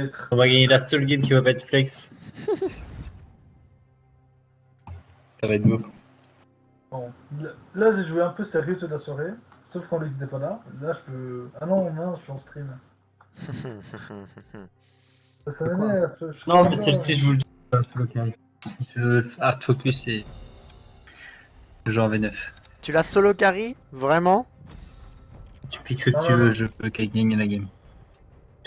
peut-être. On va gagner la seule game qui va pas être flex. Ça va être beau. Bon. Là, j'ai joué un peu sérieux toute la soirée. Sauf quand Luc n'était pas là. Là, je peux. Ah non, mince, je suis en stream. Ça C'est quoi? m'énerve. Je Non, comprends mais pas. celle-ci, je vous le dis, c'est local. Je veux hard focus et je joue en V9. Tu l'as solo carry? Vraiment? Tu piques ce que Non, tu non, veux, non. je veux qu'elle gagne la game.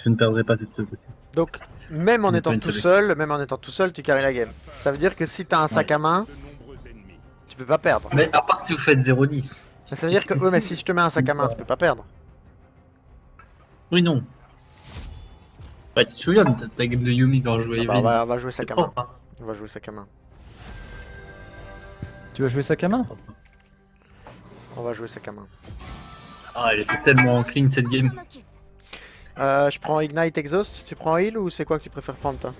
Je ne perdrai pas cette solo. Donc, même en J'ai étant pas une tout solo. seul, tu carry la game. Ça veut dire que si t'as un sac à main, tu peux pas perdre. Mais à part si vous faites 0-10. Mais ça veut dire que, ouais, mais si je te mets un sac à main, tu peux pas perdre. Oui, non. Bah, tu te souviens de ta game de Yumi quand je jouais Ah bah, Evelyn? on va jouer C'est sac à main. propre, hein. On va jouer sac à main. Tu vas jouer sac à main? On va jouer sac à main. Ah, elle était tellement clean cette game. Je prends Ignite Exhaust, tu prends heal ou c'est quoi que tu préfères prendre toi?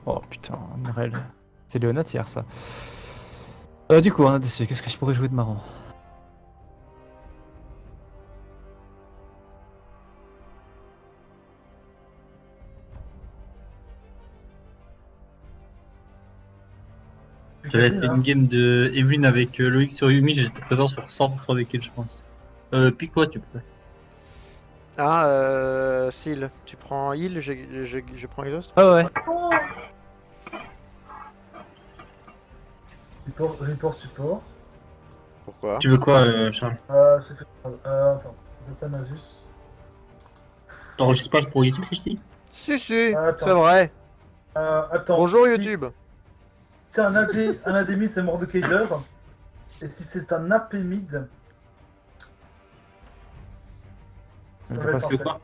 Oh putain, Nrel. C'est Léonat hier ça. Du coup, en ADC, qu'est-ce que je pourrais jouer de marrant? J'avais fait une game de Evelyn avec Loïc sur Yumi, j'étais présent sur 100% des kills, je pense. Puis quoi, tu peux? Ah, Seal, tu prends heal, je prends Exhaust? Ah ouais. Oh report support. Pourquoi? Tu veux quoi, Charles? J'ai fait. Attends. Ça Nasus. T'enregistres pas pour YouTube celle-ci? Si, Attends. c'est vrai. Attends. Bonjour si- YouTube. Si c'est un AD mid, c'est Mordekaiser. Et si c'est un AP mid. Ça Mais va t'as être pas un Tu veux set. quoi?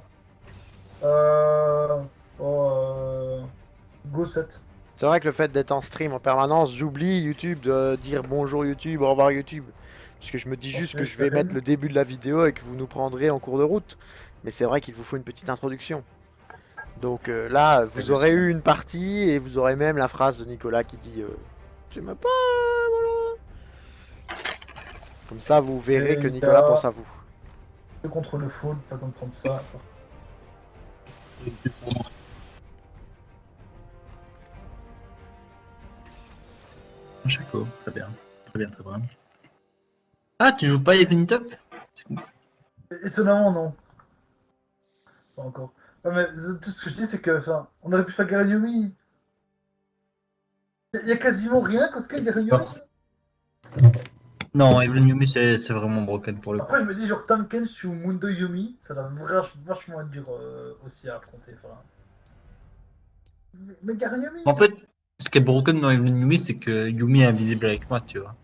Go 7. C'est vrai que le fait d'être en stream en permanence, j'oublie YouTube de dire bonjour YouTube, au revoir YouTube. Parce que je me dis juste que je vais mettre le début de la vidéo et que vous nous prendrez en cours de route. Mais c'est vrai qu'il vous faut une petite introduction. Donc là, vous aurez eu une partie et vous aurez même la phrase de Nicolas qui dit tu me pas, voilà. Comme ça, vous verrez que Nicolas pense à vous. Contre le fall, pas besoin de prendre ça. Un Chaco, très bien. Très bien, très bien. Ah, tu joues pas Evelyn Top? C'est cool. Étonnamment, non. Pas encore. Non, mais tout ce que je dis, c'est que, enfin, on aurait pu faire Garen Yumi. Il y a quasiment rien quand il y a Garen Yumi. Non, Evelyn Yumi, c'est vraiment broken pour le coup. Après, je me dis, genre, Tamken ou Mundo Yumi, ça doit vachement être dur aussi à affronter. Enfin. Mais Garen Yumi. En fait, ce qui est broken dans Evelyn Yumi, c'est que Yumi est invisible avec moi, tu vois.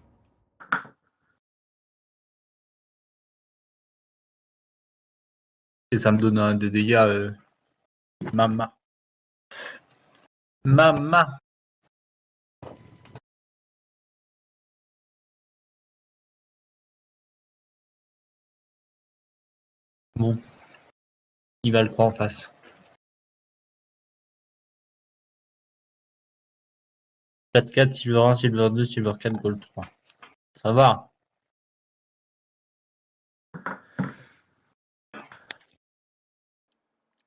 Et ça me donne des dégâts. Mama. Mama. Bon. Il va le croire en face. 4-4, Silver 1, Silver 2, Silver 4, Gold 3. Ça va.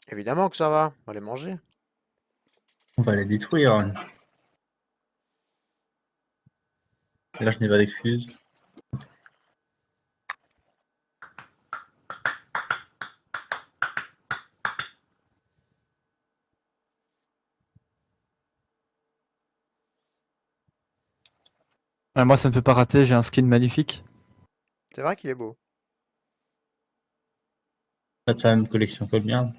Évidemment que ça va, on va les manger. On va les détruire. Là, je n'ai pas d'excuses. Ah, moi ça ne peut pas rater, j'ai un skin magnifique. C'est vrai qu'il est beau. Pas de la même collection que le mien.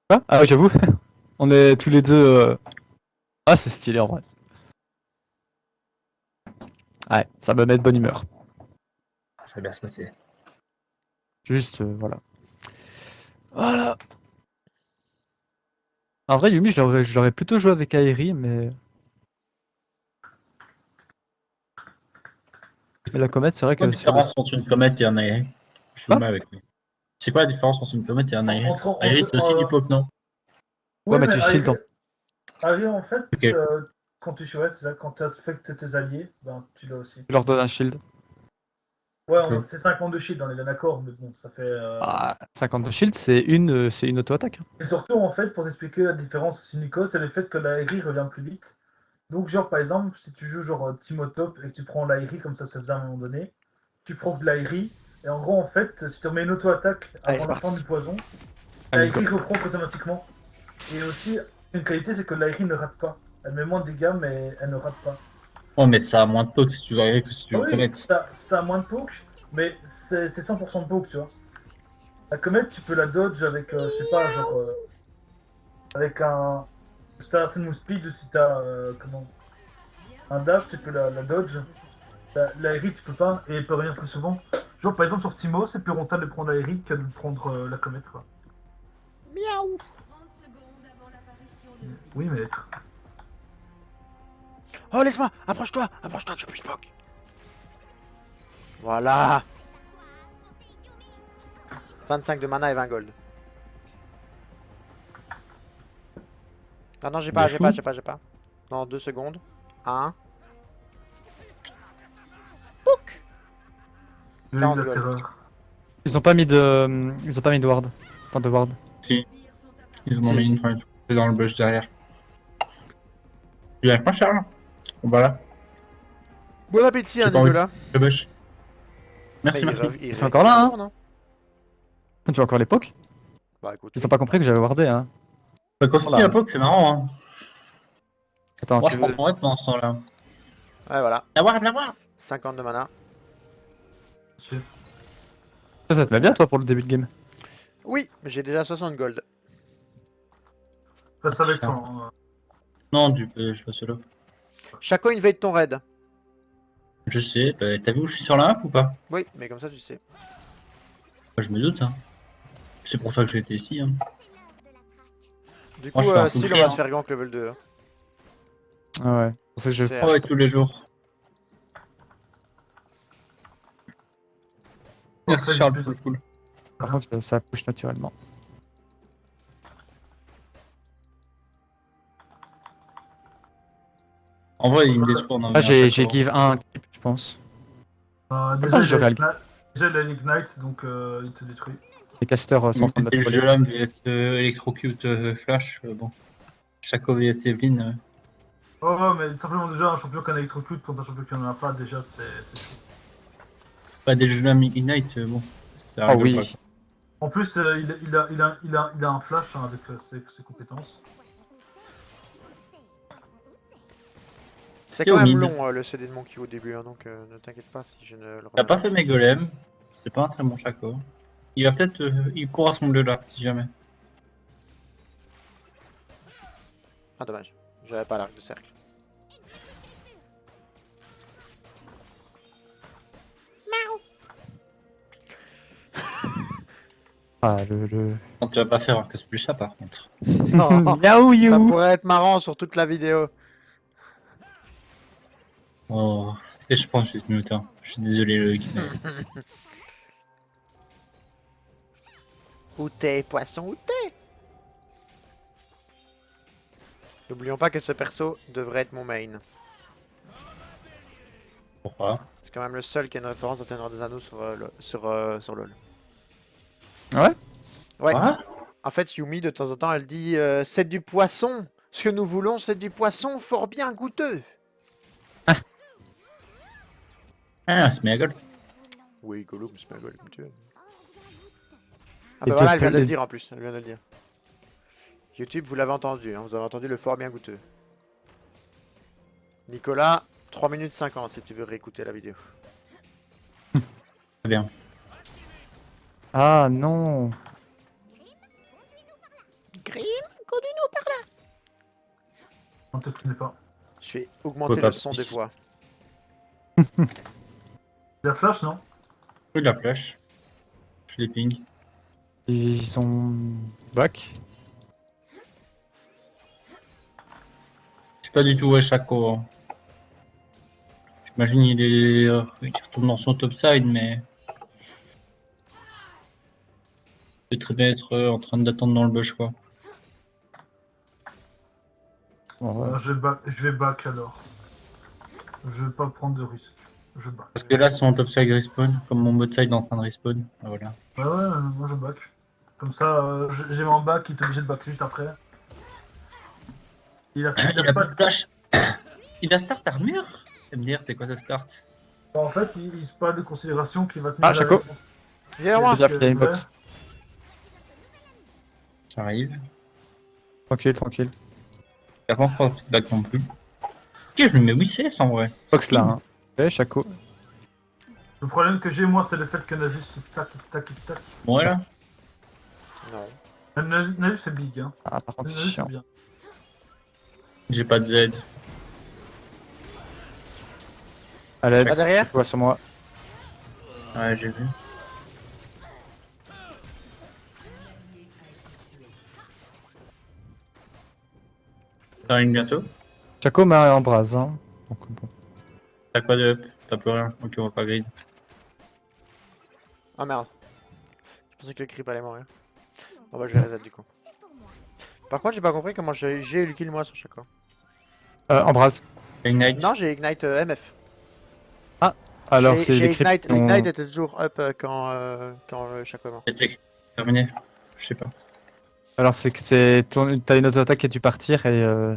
Ah, ah ouais, j'avoue, on est tous les deux. Ah, c'est stylé en vrai. Ouais, ça me met de bonne humeur. Ça va bien se passer. Juste, voilà. Voilà. En vrai, Yumi, je l'aurais plutôt joué avec Aeri, mais. Mais la comète, c'est vrai Quoi que la sur le. différence entre une comète et un aéré? Je suis Quoi mal avec lui. C'est quoi la différence entre une comète et un aéré? Entre- Aéré, c'est aussi du poke, non? Ouais, mais tu shield. Ari, en fait, Ok. quand tu ouais, c'est ça, quand tu affectes tes alliés, ben, tu l'as aussi. Tu leur donnes un shield. Ouais, Ouais. c'est 50 de shield, on est bien d'accord, mais bon, ça fait. Ah, 50 shield, c'est une auto-attaque. Et surtout, en fait, pour t'expliquer la différence aussi, Nico, c'est le fait que l'Aérie revient plus vite. Donc, genre, par exemple, si tu joues genre Team au top et que tu prends l'Aérie comme ça faisait à un moment donné, tu procs l'Aérie, et en gros, en fait, si tu remets une auto-attaque Allez, avant c'est la fin parti. du poison, Allez, let's go. l'Aérie reprend automatiquement. Et aussi, une qualité, c'est que l'Aérie ne rate pas. Elle met moins de dégâts, mais elle ne rate pas. Ouais, mais ça a moins de poke si tu veux arriver que si tu Ah veux oui, comète. ça a moins de poke, mais c'est 100% de poke, tu vois. La comète, tu peux la dodge avec, je sais pas, genre, avec un. Si t'as un move speed ou si t'as, comment, un dash, tu peux la dodge. La Eri, tu peux pas, et elle peut revenir plus souvent. Genre, par exemple, sur Timo, c'est plus rentable de prendre la Eri que de prendre la comète, quoi. Miaou. Oui, mais être. Oh, laisse-moi. Approche-toi que je puisse poke. Voilà. 25 de mana et 20 gold. Ah non, j'ai pas. Dans 2 secondes. 1. Pouk. Oui, 40 la gold. terreur. Ils ont pas mis de ward. Enfin, de ward. Si, ils en ont Si, mis si. une fin, c'est dans le bush derrière. Tu viens avec moi, Charles? Voilà, Bon appétit, hein, j'ai pas envie de Nicolas. le bush. Merci, Mais merci. il C'est encore là, hein. retourne, Tu vois encore l'époque? Bah écoute. Ils ont pas compris que j'avais wardé, hein. Bah, quand Sur il y la- a poke, c'est marrant, hein. Attends, Moi, tu je prends veux. ton raid pendant ce temps-là. Ouais, voilà. La voir! 50 de mana. Ça te met bien, toi, pour le début de game. Oui, j'ai déjà 60 gold. Passe avec toi. Hein. Non, je passe là. Chaco invade ton raid. Je sais, bah, t'as vu où je suis sur la map ou pas? Oui, mais comme ça tu sais. Bah, je me doute, hein. C'est pour ça que j'ai été ici, hein. Du Moi, coup, je fais un coup de Syl, on pied, va hein. se faire gank level 2. Ah ouais. C'est pour ça que je. C'est- Ouais, tous les jours. Merci, Parfait, Charles, j'ai full plus- full. Par contre, ça push naturellement. En vrai, il me détourne. Hein, Ah, mais à chaque j'ai fois. give un clip, je pense. déjà, si j'aurais déjà, il a l'Ignite, donc il te détruit. Les casters sont en train de Et me le troller. jeu là, vs Electrocute Flash, bon. Chaco vs Evelyn. Oh, mais simplement, déjà, un champion qui en a électrocute contre un champion qui en a pas, déjà, c'est. Pas des jeux là, Ignite, bon. Ça Oh rigole pas. oui. En plus, il a un flash hein, avec ses compétences. C'est Qui quand au même mid? long le CD de Monkey au début, hein, donc ne t'inquiète pas si je ne le T'as remets pas fait mes golems. C'est pas un très bon Chaco. Il va peut-être. Il court à son bleu là, si jamais. Ah dommage, j'avais pas l'arc de cercle. Ah, le. Non, tu vas pas faire un casse plus ça par contre. Non, Miaou ça you. pourrait être marrant sur toute la vidéo. Oh. Et je pense que je vais te muter. Hein. Je suis désolé, le gars. Où t'es, poisson, où t'es? N'oublions pas que ce perso devrait être mon main. Pourquoi? C'est quand même le seul qui a une référence à Seigneur des Anneaux sur LoL. Ah ouais? Ouais. Quoi? En fait, Yumi, de temps en temps, elle dit c'est du poisson. Ce que nous voulons, c'est du poisson fort bien goûteux. Ah, c'est méga gueule. Oui, Gollum, c'est ma gueule, comme tu veux. Ah Et bah voilà, elle vient de le les- dire en plus. Elle vient de le dire. YouTube, vous l'avez entendu, hein, vous avez entendu le fort bien goûteux. Nicolas, 3 minutes 50 si tu veux réécouter la vidéo. Très bien. Ah non. Grim, conduis-nous par là. On te finit pas. Je vais augmenter Ouais, pas le son plus. des voix. Il a flash, non? Oui, de la flash. Je les ping. Ils sont back. Je suis pas du tout ouais, Chaco. Hein. J'imagine il retourne dans son topside, mais. Il peut très bien être en train d'attendre dans le bush, quoi. Bon, ouais. Je vais back alors. Je vais pas prendre de risque. Je back. Parce que là, son topside respawn, comme mon botside est en train de respawn. Ah, voilà. Ouais, moi je back. Comme ça, j'ai mon back, il est obligé de back juste après. Il a Il a pas de flash. Il a start armure MDR, c'est quoi ce start? En fait, il se parle de considération qu'il va tenir Ah, Chaco. Viens voir. J'ai il y a une box. J'arrive. Tranquille, tranquille. Il a pas encore de back non plus. Ok, je lui mets 8 CS en vrai. Box là. Hein. Ok, Chaco. Le problème que j'ai, moi, c'est le fait que Nasus il stack. Bon, voilà. Non. Nasus c'est big, hein. Ah, par contre, c'est Nasus c'est chiant. bien. J'ai pas de Z. Allez, Pas derrière. Chaco sur moi. Ouais, j'ai vu. T'arrives bientôt? Chaco m'a embrase. Hein. Donc, bon. T'as quoi de up? T'as plus rien? Ok, on va pas grid. Ah merde. Je pensais que le creep allait mourir. Bon bah je vais reset du coup. Par contre j'ai pas compris comment j'ai eu le kill moi sur Chaco. Embrase. Ignite. Non j'ai Ignite MF. Alors, J'ai- c'est j'ai les creeps Ignite, qui ont- l'Ignite était toujours up quand le Chaco est mort. Terminé. Je sais pas. Alors, c'est que c'est t'as une auto-attaque qui a dû partir et le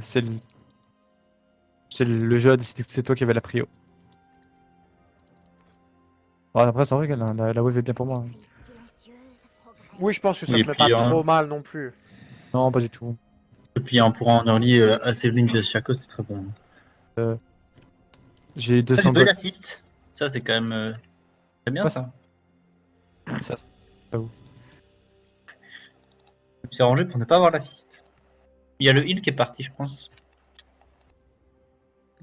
jeu a décidé que c'est toi qui avais la prio. Bon, après, c'est vrai que la wave est bien pour moi. Hein. Oui je pense que ça Et se met puis, pas trop mal non plus. Non, pas du tout. Et puis pour un early assez blind de Chaco, c'est très bon. J'ai eu Ah, 200 j'ai pas eu gold. l'assist. Ça, c'est quand même. C'est bien Ouais, ça. Ça, C'est arrangé pour ne pas avoir l'assist. Il y a le heal qui est parti, je pense.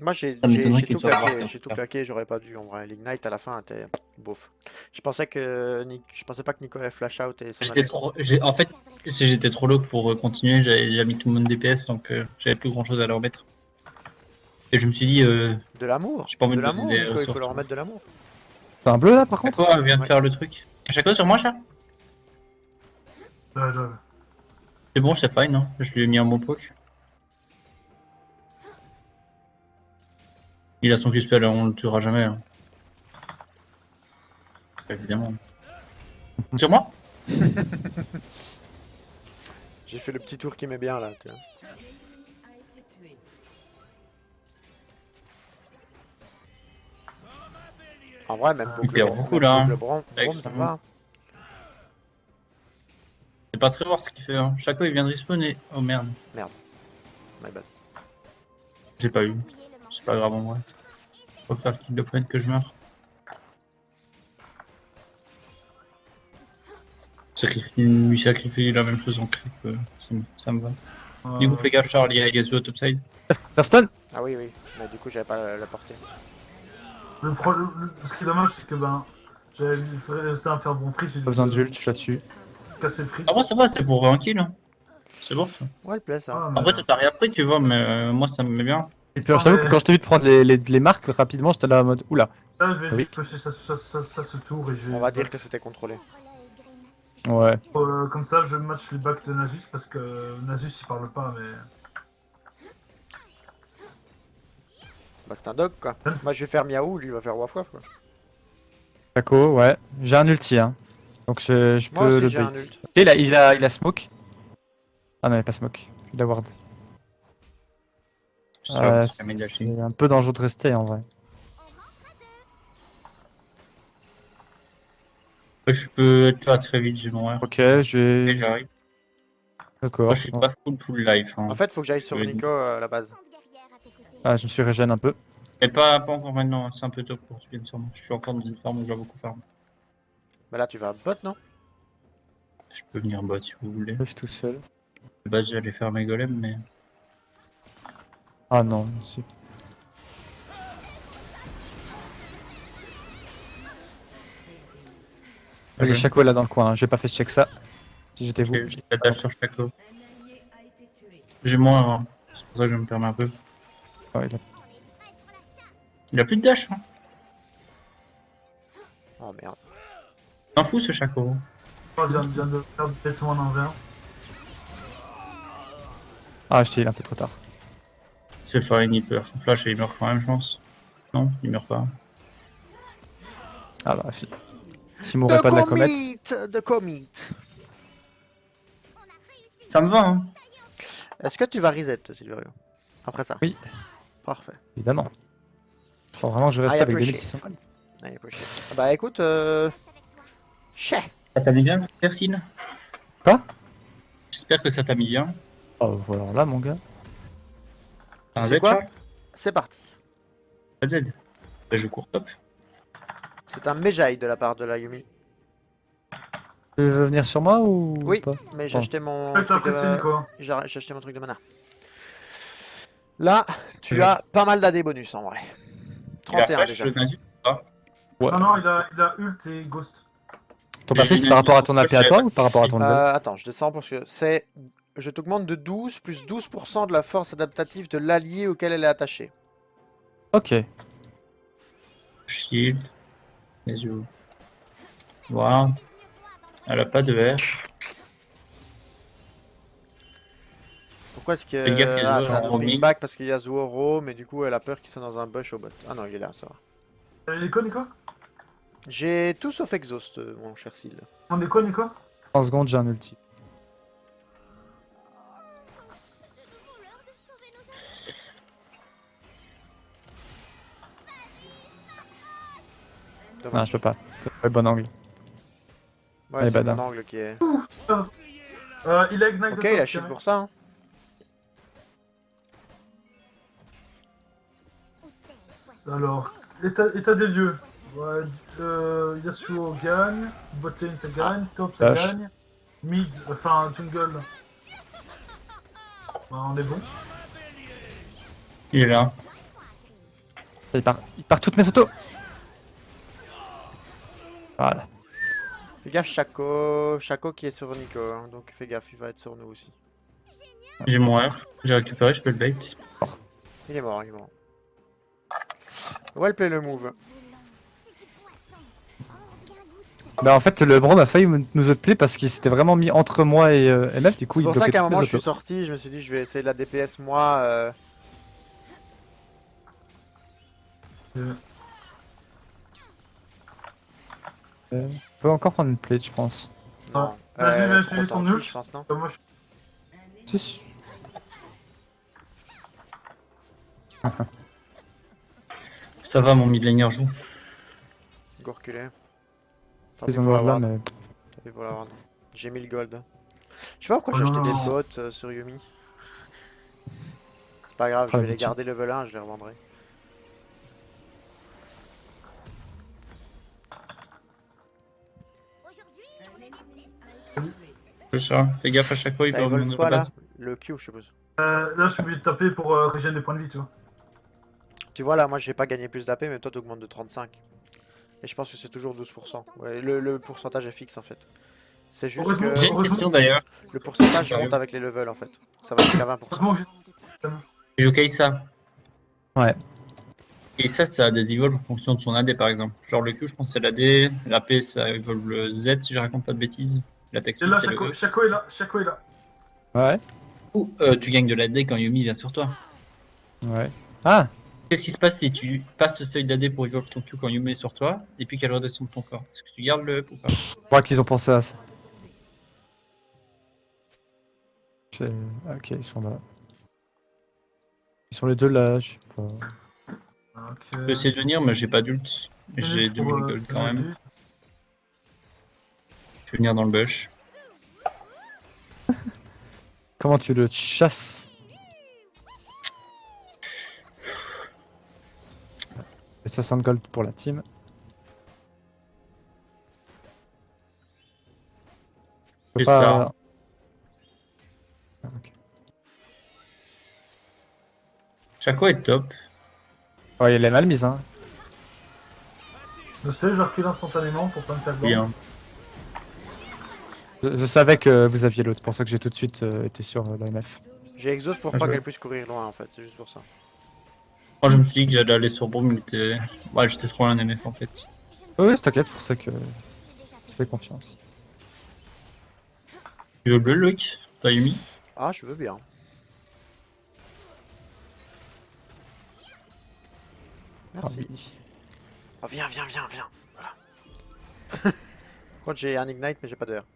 Moi j'ai Ça m'étonnerait qu'il tout soit claqué, parti, j'ai tout en tout cas. claqué, j'aurais pas dû en vrai. L'Ignite à la fin était bof. Je pensais pas que Nicolas flash out et ça J'étais trop. En fait, si j'étais trop low pour continuer, j'avais déjà mis tout le monde DPS, donc j'avais plus grand chose à leur mettre. Et je me suis dit, De l'amour. j'ai pas envie De de l'amour donner des Nico, il faut ressources, leur tu mettre de l'amour. T'as un bleu là par contre? Chaco vient de Ouais. faire le truc. Chaco sur moi, chat? J'avais. C'est bon, c'est fine, hein. Je lui ai mis un bon poke. Il a son Q-spell, on le tuera jamais. Hein. Évidemment. Sur moi? J'ai fait le petit tour qui met bien là. Tu vois. En vrai, même pour Il perd beaucoup, même là, pour hein. le bronze, Avec ça son- va. C'est pas très voir ce qu'il fait. Hein. Chaco il vient de respawn et. Oh merde, My bad. j'ai pas eu. C'est pas grave en vrai. Faut faire qu'il le prenne que je meurs. Lui sacrifier la même chose en creep, ça me va. Du coup, fais gaffe, Charlie, il y a Yasuo au topside. Personne? Ah oui, oui. Mais du coup, j'avais pas la portée. Ce qui est dommage, c'est que j'avais réussi à me faire bon free, j'ai dû Pas besoin d'ult, je suis là-dessus. casser le free. Ah, moi, ça va, c'est pour un kill. Hein. C'est bon ça. Ouais, le plaît ça. Ah, mais- Après, t'as rien pris, tu vois, mais moi, ça me met bien. Et puis, alors, je t'avoue que quand je t'ai vu te prendre les marques rapidement, j'étais là en mode oula. Là, je vais Oui. juste pusher ça ce tour et je vais. On va dire que c'était contrôlé. Ouais. Comme ça, je match les backs de Nasus parce que Nasus il parle pas, mais. Bah, c'est un dog quoi. Moi, je vais faire miaou, lui, il va faire waf waf quoi. Chaco, ouais. J'ai un ulti, hein. Donc je Moi peux aussi, le j'ai un bait. ult. Ok, il a smoke. Ah non, il a pas smoke. Il a ward. C'est un peu dangereux de rester en vrai. Je peux être là très vite, j'ai mon R. Ok, Et j'ai. j'arrive. D'accord. Moi, je suis pas full life. Hein. En fait, faut que j'aille sur Oui. Nico à la base. Ah, je me suis régène un peu. Mais pas encore maintenant, hein, c'est un peu tôt pour que tu viennes sur moi. Je suis encore dans une farm où je dois beaucoup farm. Bah là, tu vas bot, non? Je peux venir bot si vous voulez. Je suis tout seul. De base, j'allais faire mes golems, mais. Ah non, si. Il y a Chaco là dans le coin, hein. J'ai pas fait check ça. Si j'étais vous. J'ai la dash sur Chaco. J'ai moins, hein. C'est pour ça que je me permets un peu. Ouais, Il a plus de dash, hein. Oh merde. T'en fous ce Chaco. Je viens de faire bêtement en envers. Ah, je t'ai un peu trop tard. C'est fine, il perd son flash et il meurt quand même, je pense. Non, il meurt pas. Ah bah, si mourrait pas de la comète. De commit. Ça me va, hein. Est-ce que tu vas reset, Silverio? Après ça. Oui. Parfait. Évidemment. Faut vraiment que je reste I avec appreciate. 2600 gold. I appreciate. Bah écoute, chais. Ça t'a mis bien, Persine? Quoi? J'espère que ça t'a mis bien. Oh, alors là, mon gars. T'as un C'est Z, quoi? Charles? C'est parti. Pas de Z. Bah, je cours top. C'est un Mejai de la part de la Yumi. Tu veux venir sur moi ou Oui, pas? mais j'ai Bon. acheté mon Ouais, t'as truc apprécié, de... Nico. J'ai acheté mon truc de mana. Là, tu Oui. as pas mal d'AD bonus en vrai. Il a 31 flash, déjà. le Nazu? Ouais. Non, non, il a ult et ghost. Ton passif, c'est par rapport à ton AP à toi ou par rapport à ton level? Attends, je descends parce que c'est... Je t'augmente de 12 plus 12% de la force adaptative de l'allié auquel elle est attachée. Ok. Shield. Nazu. Voilà. Elle a pas de R. Pourquoi est-ce que... Fais gaffe, il y a Ah, Zuo c'est un en hopping roaming. back parce qu'il y a Zuoro, mais du coup elle a peur qu'il soit dans un bush au bot. Ah non, il est là, ça va. Il est quoi, Nico? J'ai tout sauf exhaust, mon cher Sil. On est quoi, Nico? 30 secondes, j'ai un ulti. Non, je peux pas. C'est pas le bon angle. Ouais, Allez, c'est badin. mon angle qui est... Il a Ignite Ok, de il a top, shield tiens. pour ça. Hein. Alors, état des lieux. Ouais, Yasuo gagne, botlane ça gagne, top ça Flash. gagne, mid, enfin jungle. Bah, on est bon. Il est là. Il part toutes mes autos. Voilà. Fais gaffe, Chaco qui est sur Nico, hein, donc fais gaffe, il va être sur nous aussi. J'ai mon R. J'ai récupéré, je peux le bait. Il est mort, il est mort. Well play le move. Bah en fait, le Brom a failli nous outplay parce qu'il s'était vraiment mis entre moi et MF, du coup C'est il pour ça bloquait qu'à un toutes mes moment je suis autos. sorti, je me suis dit je vais essayer de la DPS moi. On peut encore prendre une plate, je pense. Non. Vas-y, il va trop utiliser son tanky, ult. je pense, non? Moi, Si. Ça va, mon mid laner joue. Go reculer. Tant Ils pis ont pour le la là, ward. mais. Tant pis pour la ward. J'ai mis le gold. Je sais pas pourquoi j'ai Oh acheté non. des bots sur Yumi. C'est pas grave, je Ah, vais les habitude. garder level 1, je les revendrai. C'est ça. Fais gaffe à chaque fois, il T'as peut evolve revenir quoi à la là? base. Le Q, je suppose. là, je suis obligé de taper pour régénérer des points de vie, tu vois. Tu vois là, moi j'ai pas gagné plus d'AP, mais toi t'augmentes de 35. Et je pense que c'est toujours 12%. Ouais, le pourcentage est fixe en fait. C'est juste Heureusement, que J'ai une question d'ailleurs. le pourcentage il Sérieux monte avec les levels en fait. Ça va jusqu'à 20%. Heureusement que j'ai. Il joue Kai'Sa. Ouais. Et ça a des evolves en fonction de son AD par exemple. Genre le Q, je pense que c'est l'AD. L'AP, ça evolve le Z si je raconte pas de bêtises. L'attaque Et speed, là, c'est le E. Chaco est là, Chaco est là. Ouais. Ou tu gagnes de l'AD quand Yumi vient sur toi. Ouais. Ah! Qu'est-ce qui se passe si tu passes ce seuil d'AD pour evolve ton Q quand Yumi est sur toi et puis qu'elle redescend de ton corps? Est-ce que tu gardes le up ou pas? Je crois qu'ils ont pensé à ça. Ok, ils sont là. Ils sont les deux là, je sais pas. Je peux essayer de venir, mais j'ai pas d'ult. Mais j'ai 2000 gold quand même. Vas-y. Je vais venir dans le bush. Comment tu le chasses? Et 60 gold pour la team. Je peux C'est pas. ça. Ah, ok. Chaco est top. Ouais, il est mal mise, hein. Je sais, je recule instantanément pour pas me faire Bien. blanc. Je savais que vous aviez l'autre, c'est pour ça que j'ai tout de suite été sur l'AMF. J'ai exhaust pour Ah, pas je- qu'elle puisse courir loin en fait, c'est juste pour ça. Moi je me suis dit que j'allais aller sur Broom, mais ouais, j'étais trop un MF en fait. Oui, t'inquiète, c'est pour ça que je fais confiance. Tu veux le bleu, Loïc? T'as Yumi? Ah, je veux bien. Ah, Merci. oui. Oh, viens. Voilà. Par contre, j'ai un Ignite, mais j'ai pas d'heure.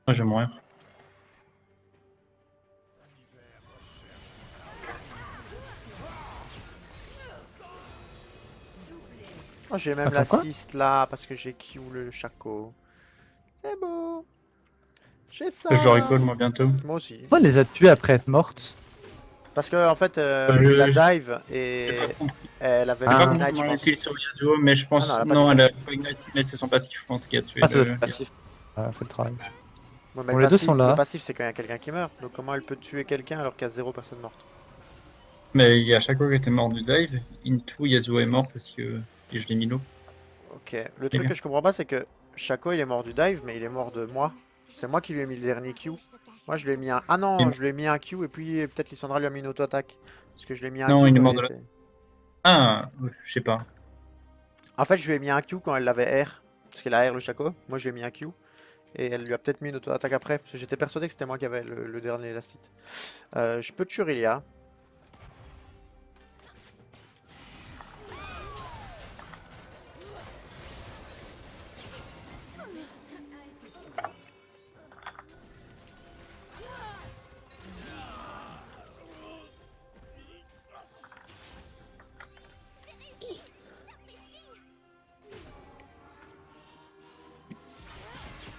Moi, je vais mourir. Oh, j'ai même Attends, quoi? l'assist là, parce que j'ai Q le Shaco. C'est beau. J'ai ça. Je dois recall moi bientôt. Moi aussi. Pourquoi elle les a tuées après être mortes? Parce que en fait, je- il a je- dive J'ai et pas compris. elle avait J'ai Ah. pas le compris Ignite, je comment elle pense. kill sur Yasuo, mais je pense. Ah non, elle a pas Non, de elle a pas Ignite, mais c'est son passif, je pense, qui a tué Ah, ça doit le. être passif. Ah, fait le travail. Ouais, mais Bon, le les deux passif, sont là. le passif, c'est quand il y a quelqu'un qui meurt. Donc comment elle peut tuer quelqu'un alors qu'il y a 0 personne morte? Mais il y a Shaco qui était mort du dive. Into, Yasuo est mort parce que je l'ai mis low. Ok. Le truc bien. que je comprends pas, c'est que Shaco il est mort du dive, mais il est mort de moi. C'est moi qui lui ai mis le dernier Q. Moi je lui ai mis un. Ah non, je lui ai mis un Q et puis peut-être Lissandra lui a mis une auto-attaque. Parce que je lui ai mis un Non, Q il est quand mort il de la- était. Ah, je sais pas. En fait, je lui ai mis un Q quand elle l'avait R. Parce qu'elle a R le Shaco. Moi je lui ai mis un Q. Et elle lui a peut-être mis une auto-attaque après. Parce que j'étais persuadé que c'était moi qui avais le dernier élastite. Je peux tuer Ilia.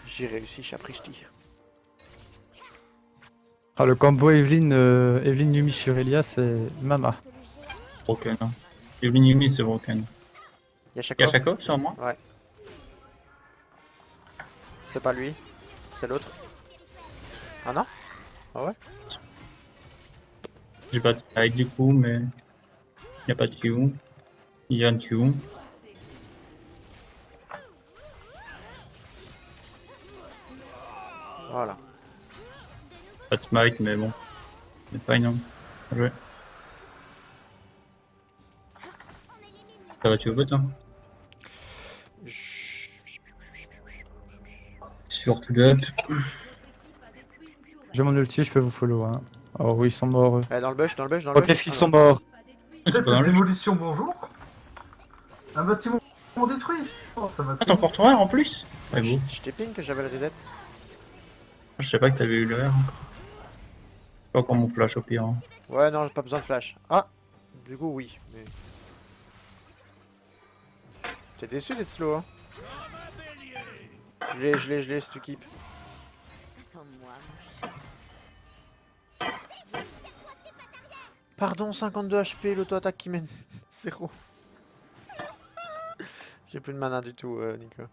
J'ai réussi, Chaprichti. Ah, le combo Evelyn Yumi Shurelia, c'est Mama. Broken. Hein. Evelyn Yumi, c'est broken. Y'a Il y Shaco? a Shaco sur moi? Ouais. C'est pas lui. C'est l'autre. Ah non? Ah ouais? J'ai pas de side du coup, mais. Il n'y a pas de Q. Il y a un Q. Voilà. Pas de smite, mais bon. C'est fine, hein. Bien joué. Ça va, tu au bot, hein? Sur tout up. J'ai mon ulti, je peux vous follow. Hein. Oh oui, ils sont morts. Eux. Dans le bush, dans le bush, dans le Oh, bush. qu'est-ce qu'ils Ah sont non. morts? Cette pas dans le- démolition, bonjour. Un bâtiment détruit. Oh, ça va Ah, très t'as bien. encore ton R en plus? Ouais, beau. Je t'ai ping que j'avais le reset. Je sais pas que t'avais eu le R encore. Pas encore mon flash au pire. Hein. Ouais, non, j'ai pas besoin de flash. Ah! Du coup, oui. Mais... T'es déçu d'être slow, hein? Je l'ai, si tu keep. Pardon, 52 HP, l'auto-attaque qui mène. 0. J'ai plus de mana du tout, Nico.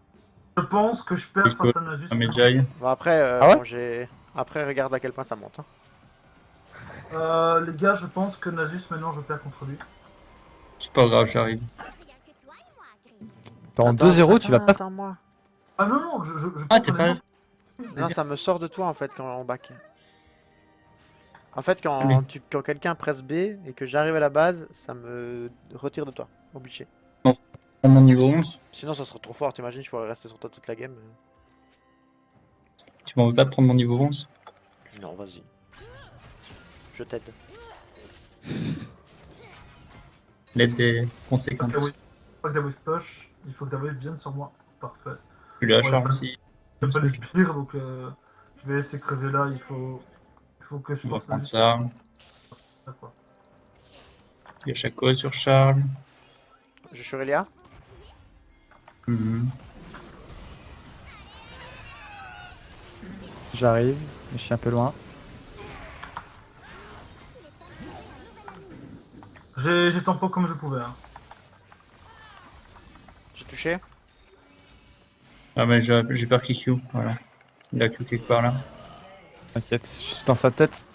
Je pense que je perds face à Nasus. Ah, mais Jai. Bon, après, Ah ouais bon, j'ai... Après, regarde à quel point ça monte. Hein. Les gars, je pense que Nasus, maintenant, je perds contre lui. C'est pas grave, j'arrive. T'es en Attends, 2-0, tu vas pas. Attends-moi. Ah non, non, je Ah, pense t'es pas. honnêtement- Non, ça me sort de toi en fait quand on back. En fait, quand, Oui. quand quelqu'un presse B et que j'arrive à la base, ça me retire de toi. Obligé. Prends mon niveau 11. Sinon, ça serait trop fort. T'imagines, je pourrais rester sur toi toute la game. Tu m'en veux pas de prendre mon niveau 11? Non, vas-y. Je t'aide. L'aide des conséquences. Ok, oui. Il faut que Davis push, il faut que Davis vienne sur moi. Parfait. Tu l'as Ouais, charme pas- aussi. Je peux pas les spire, donc je vais laisser crever là. Il faut que je On va force prendre Nasus. ça. Ah, quoi. Il y a Shaco sur Charles. Je suis Aurélia. Mhm. J'arrive, mais je suis un peu loin. J'ai tempo comme je pouvais. Hein. J'ai touché. Ah, mais j'ai peur qu'il Q. Voilà. Il a Q quelque part là. T'inquiète, je suis dans sa tête.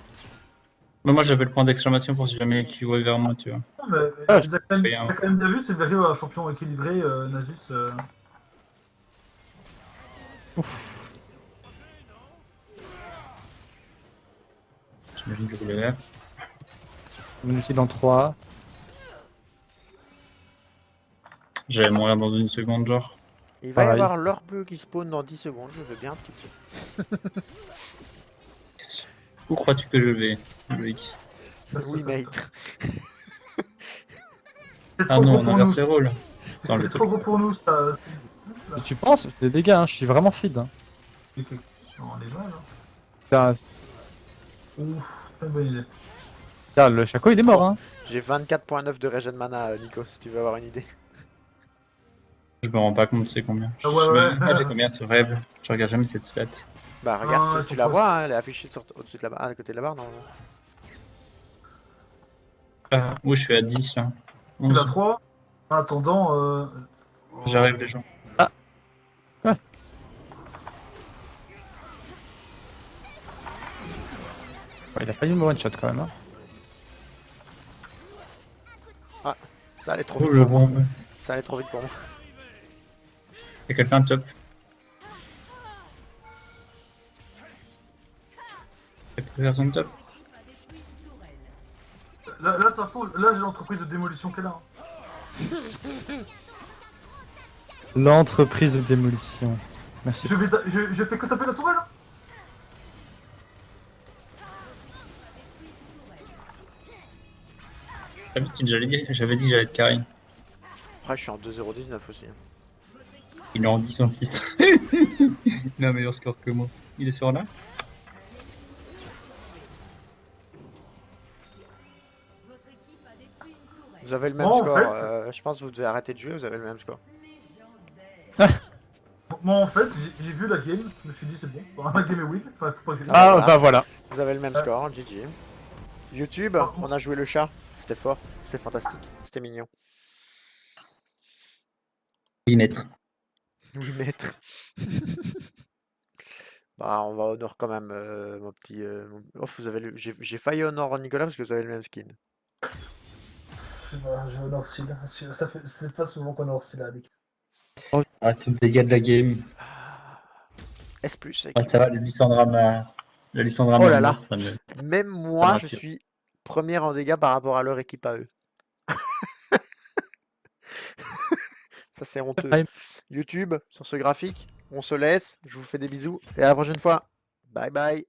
Mais moi j'avais le point d'exclamation pour si jamais il Q est vers moi, tu vois. Non, mais Ah, il a quand même, c'est il un- a quand même bien vu, c'est verré un champion équilibré, Nasus. J'imagine que je voulais faire. Mon ulti dans 3. J'allais mourir dans une seconde, genre. Il va y Pareil. avoir l'heure bleue qui spawn dans 10 secondes. Je veux bien un petit peu. Où crois-tu que je vais, le X? Oui, mate. C'est Ah trop non, gros on pour inverse nous. les rôles. Attends, C'est le trop truc. gros pour nous, ça. Tu penses? Les dégâts, hein, je suis vraiment feed. Hein. Ok. Non, on est mal, hein. Putain, Ouf, c'est pas une bonne idée. putain, le Chaco il est mort. Hein. J'ai 24.9 de regen mana, Nico, si tu veux avoir une idée. Je me rends pas compte c'est combien. Ah ouais, ouais. J'ai combien sur Rêve? Je regarde jamais cette stat. Bah regarde, Ah, tu ils la sont vois, hein, elle est affichée au-dessus de la barre, à côté de la barre, normalement. Ah, oui, je suis à 10 là. Il a 11. 3. En attendant, J'arrive les gens. Ouais, il a failli me one shot quand même. Hein. Ça allait trop Oh vite le pour moi. bombe. Ça allait trop vite pour moi. Y'a quelqu'un top. Y'a plus personne top. là, de toute façon, là, j'ai l'entreprise de démolition qu'elle a. Hein. L'entreprise de démolition. Merci. Je fais que taper la tourelle. Hein. Ah oui, si j'avais dit que j'allais être carré. Après, je suis en 2,019 aussi. Hein. Il est en 10 en 6. Il a un meilleur score que moi. Il est sur là? Vous avez le même Bon, en score. fait- Je pense que vous devez arrêter de jouer, vous avez le même score. Moi, en fait, j'ai vu la game. Je me suis dit, c'est bon. Bon, la game est win. Enfin, faut pas que je... Ah voilà. bah voilà. Vous avez le même score, GG. YouTube, on a joué le chat. C'était fort, c'était fantastique, c'était mignon. 8 mètres. 8 mètres. Bah, on va honor quand même, mon petit. Vous avez j'ai failli honor Nicolas parce que vous avez le même skin. Voilà, j'ai honor Seal. Ça fait... C'est pas souvent qu'on honor Seal avec. Ah, tout le dégât de la game. S+. Avec... Ah, ça va, le Lissandra m'a. Le Lissandra Oh là là. mort, ça me- Même moi, je rassure. suis première en dégâts par rapport à leur équipe à eux. Ça, c'est honteux. Time. YouTube, sur ce graphique, on se laisse. Je vous fais des bisous et à la prochaine fois. Bye bye.